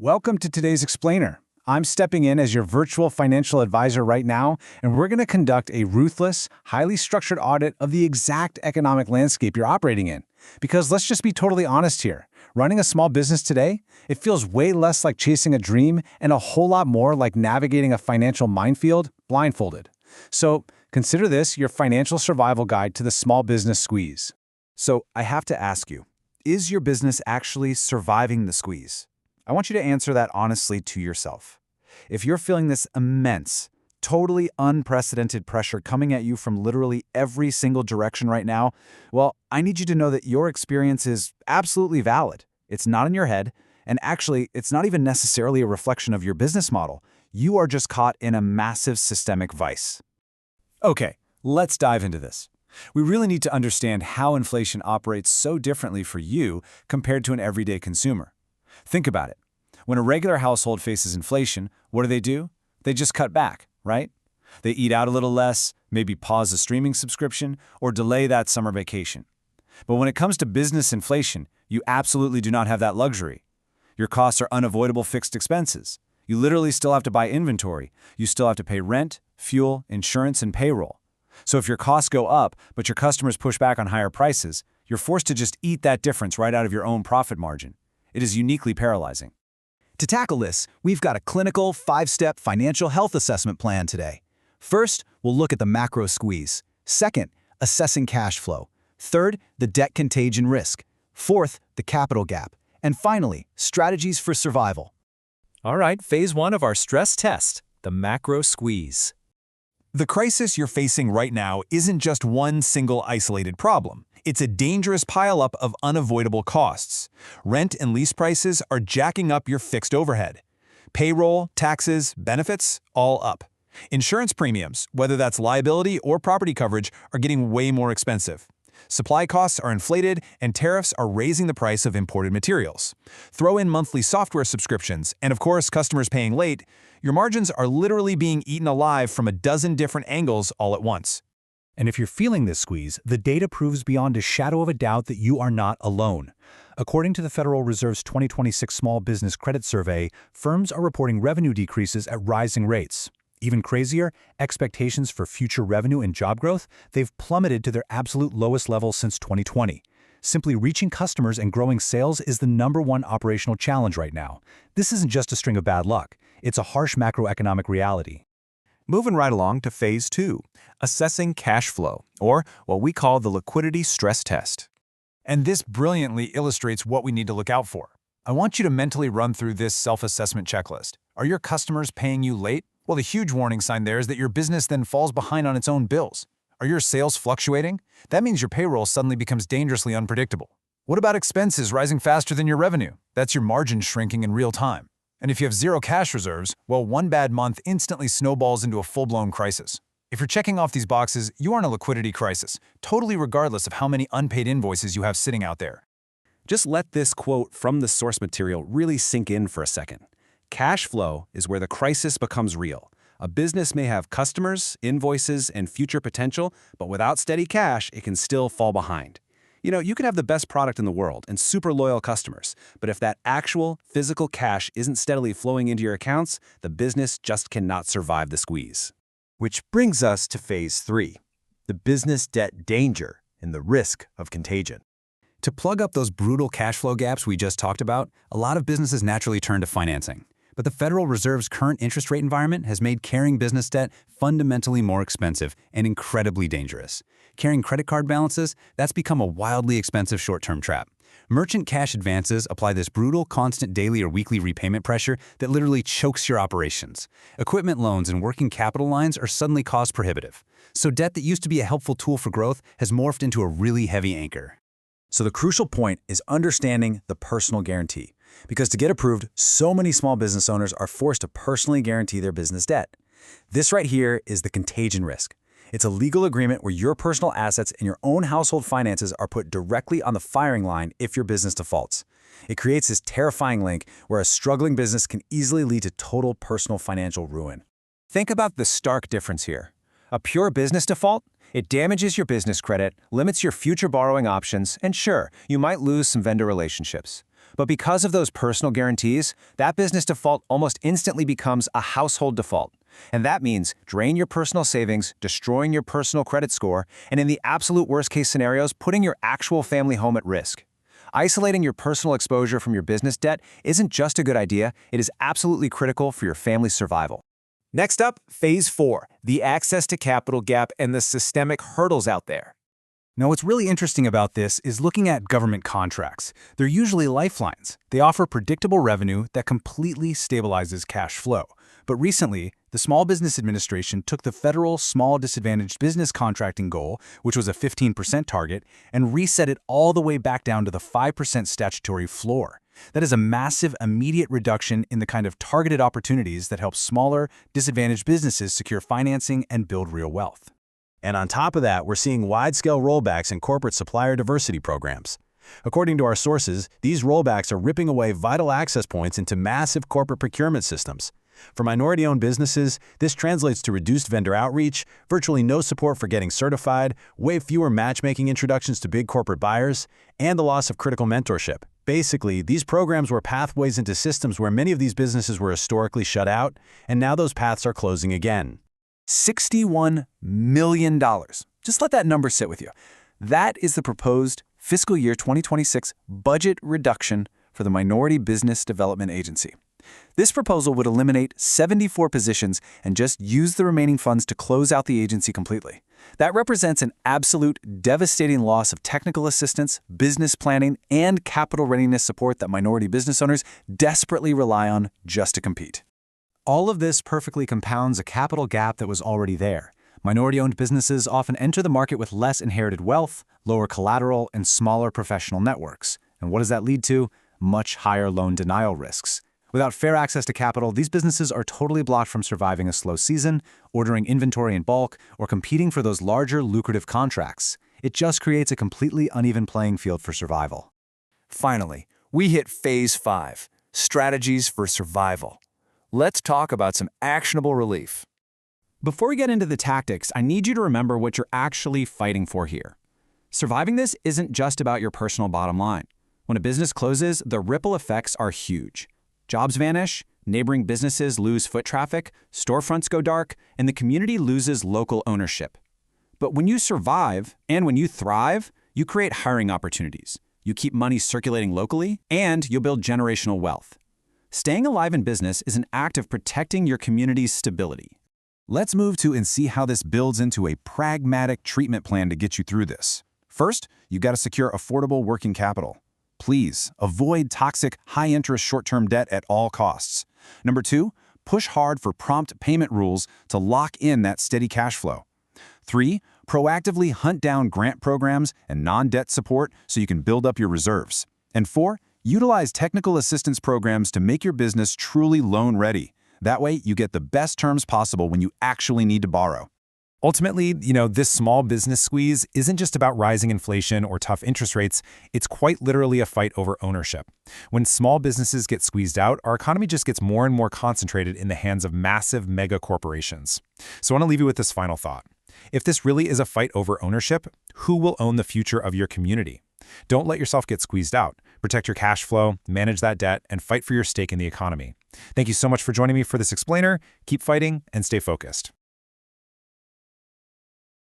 Welcome to today's Explainer. I'm stepping in as your virtual financial advisor right now, and we're going to conduct a ruthless, highly structured audit of the exact economic landscape you're operating in. Because let's just be totally honest here. Running a small business today, it feels way less like chasing a dream and a whole lot more like navigating a financial minefield blindfolded. So consider this your financial survival guide to the small business squeeze. So I have to ask you, is your business actually surviving the squeeze? I want you to answer that honestly to yourself. If you're feeling this immense, totally unprecedented pressure coming at you from literally every single direction right now, well, I need you to know that your experience is absolutely valid. It's not in your head, and actually, it's not even necessarily a reflection of your business model. You are just caught in a massive systemic vice. Okay, let's dive into this. We really need to understand how inflation operates so differently for you compared to an everyday consumer. Think about it. When a regular household faces inflation, what do? They just cut back, right? They eat out a little less, maybe pause a streaming subscription, or delay that summer vacation. But when it comes to business inflation, you absolutely do not have that luxury. Your costs are unavoidable fixed expenses. You literally still have to buy inventory. You still have to pay rent, fuel, insurance, and payroll. So if your costs go up, but your customers push back on higher prices, you're forced to just eat that difference right out of your own profit margin. It is uniquely paralyzing. To tackle this, we've got a clinical 5-step financial health assessment plan today. First, we'll look at the macro squeeze. Second, assessing cash flow. Third, the debt contagion risk. Fourth, the capital gap. And finally, strategies for survival. All right, phase 1 of our stress test, the macro squeeze. The crisis you're facing right now isn't just one single isolated problem. It's a dangerous pileup of unavoidable costs. Rent and lease prices are jacking up your fixed overhead. Payroll, taxes, benefits, all up. Insurance premiums, whether that's liability or property coverage, are getting way more expensive. Supply costs are inflated, and tariffs are raising the price of imported materials. Throw in monthly software subscriptions, and of course, customers paying late. Your margins are literally being eaten alive from a dozen different angles all at once. And if you're feeling this squeeze, the data proves beyond a shadow of a doubt that you are not alone. According to the Federal Reserve's 2026 Small Business Credit Survey, firms are reporting revenue decreases at rising rates. Even crazier, expectations for future revenue and job growth, they've plummeted to their absolute lowest level since 2020. Simply reaching customers and growing sales is the #1 operational challenge right now. This isn't just a string of bad luck. It's a harsh macroeconomic reality. Moving right along to phase 2, assessing cash flow, or what we call the liquidity stress test. And this brilliantly illustrates what we need to look out for. I want you to mentally run through this self-assessment checklist. Are your customers paying you late? Well, the huge warning sign there is that your business then falls behind on its own bills. Are your sales fluctuating? That means your payroll suddenly becomes dangerously unpredictable. What about expenses rising faster than your revenue? That's your margin shrinking in real time. And if you have zero cash reserves, well, one bad month instantly snowballs into a full-blown crisis. If you're checking off these boxes, you are in a liquidity crisis, totally regardless of how many unpaid invoices you have sitting out there. Just let this quote from the source material really sink in for a second. Cash flow is where the crisis becomes real. A business may have customers, invoices, and future potential, but without steady cash, it can still fall behind. You can have the best product in the world and super loyal customers, but if that actual, physical cash isn't steadily flowing into your accounts, the business just cannot survive the squeeze. Which brings us to phase 3, the business debt danger and the risk of contagion. To plug up those brutal cash flow gaps we just talked about, a lot of businesses naturally turn to financing. But the Federal Reserve's current interest rate environment has made carrying business debt fundamentally more expensive and incredibly dangerous. Carrying credit card balances, that's become a wildly expensive short-term trap. Merchant cash advances apply this brutal, constant daily or weekly repayment pressure that literally chokes your operations. Equipment loans and working capital lines are suddenly cost prohibitive. So debt that used to be a helpful tool for growth has morphed into a really heavy anchor. So the crucial point is understanding the personal guarantee. Because to get approved, so many small business owners are forced to personally guarantee their business debt. This right here is the contagion risk. It's a legal agreement where your personal assets and your own household finances are put directly on the firing line if your business defaults. It creates this terrifying link where a struggling business can easily lead to total personal financial ruin. Think about the stark difference here. A pure business default? It damages your business credit, limits your future borrowing options, and sure, you might lose some vendor relationships. But because of those personal guarantees, that business default almost instantly becomes a household default. And that means drain your personal savings, destroying your personal credit score, and in the absolute worst-case scenarios, putting your actual family home at risk. Isolating your personal exposure from your business debt isn't just a good idea, it is absolutely critical for your family's survival. Next up, Phase 4, the access to capital gap and the systemic hurdles out there. Now, what's really interesting about this is looking at government contracts. They're usually lifelines. They offer predictable revenue that completely stabilizes cash flow. But recently, the Small Business Administration took the federal Small Disadvantaged Business Contracting goal, which was a 15% target, and reset it all the way back down to the 5% statutory floor. That is a massive, immediate reduction in the kind of targeted opportunities that help smaller, disadvantaged businesses secure financing and build real wealth. And on top of that, we're seeing wide-scale rollbacks in corporate supplier diversity programs. According to our sources, these rollbacks are ripping away vital access points into massive corporate procurement systems. For minority-owned businesses, this translates to reduced vendor outreach, virtually no support for getting certified, way fewer matchmaking introductions to big corporate buyers, and the loss of critical mentorship. Basically, these programs were pathways into systems where many of these businesses were historically shut out, and now those paths are closing again. $61 million. Just let that number sit with you. That is the proposed fiscal year 2026 budget reduction for the Minority Business Development Agency. This proposal would eliminate 74 positions and just use the remaining funds to close out the agency completely. That represents an absolute devastating loss of technical assistance, business planning, and capital readiness support that minority business owners desperately rely on just to compete. All of this perfectly compounds a capital gap that was already there. Minority-owned businesses often enter the market with less inherited wealth, lower collateral, and smaller professional networks. And what does that lead to? Much higher loan denial risks. Without fair access to capital, these businesses are totally blocked from surviving a slow season, ordering inventory in bulk, or competing for those larger, lucrative contracts. It just creates a completely uneven playing field for survival. Finally, we hit Phase 5, strategies for survival. Let's talk about some actionable relief. Before we get into the tactics, I need you to remember what you're actually fighting for here. Surviving this isn't just about your personal bottom line. When a business closes, the ripple effects are huge. Jobs vanish, neighboring businesses lose foot traffic, storefronts go dark, and the community loses local ownership. But when you survive, and when you thrive, you create hiring opportunities. You keep money circulating locally, and you'll build generational wealth. Staying alive in business is an act of protecting your community's stability. Let's move to and see how this builds into a pragmatic treatment plan to get you through this. First, you got to secure affordable working capital. Please avoid toxic, high-interest short-term debt at all costs. Number 2, push hard for prompt payment rules to lock in that steady cash flow. 3, proactively hunt down grant programs and non-debt support so you can build up your reserves. And 4, utilize technical assistance programs to make your business truly loan-ready. That way, you get the best terms possible when you actually need to borrow. Ultimately, this small business squeeze isn't just about rising inflation or tough interest rates, it's quite literally a fight over ownership. When small businesses get squeezed out, our economy just gets more and more concentrated in the hands of massive mega corporations. So I want to leave you with this final thought. If this really is a fight over ownership, who will own the future of your community? Don't let yourself get squeezed out. Protect your cash flow, manage that debt, and fight for your stake in the economy. Thank you so much for joining me for this explainer. Keep fighting and stay focused.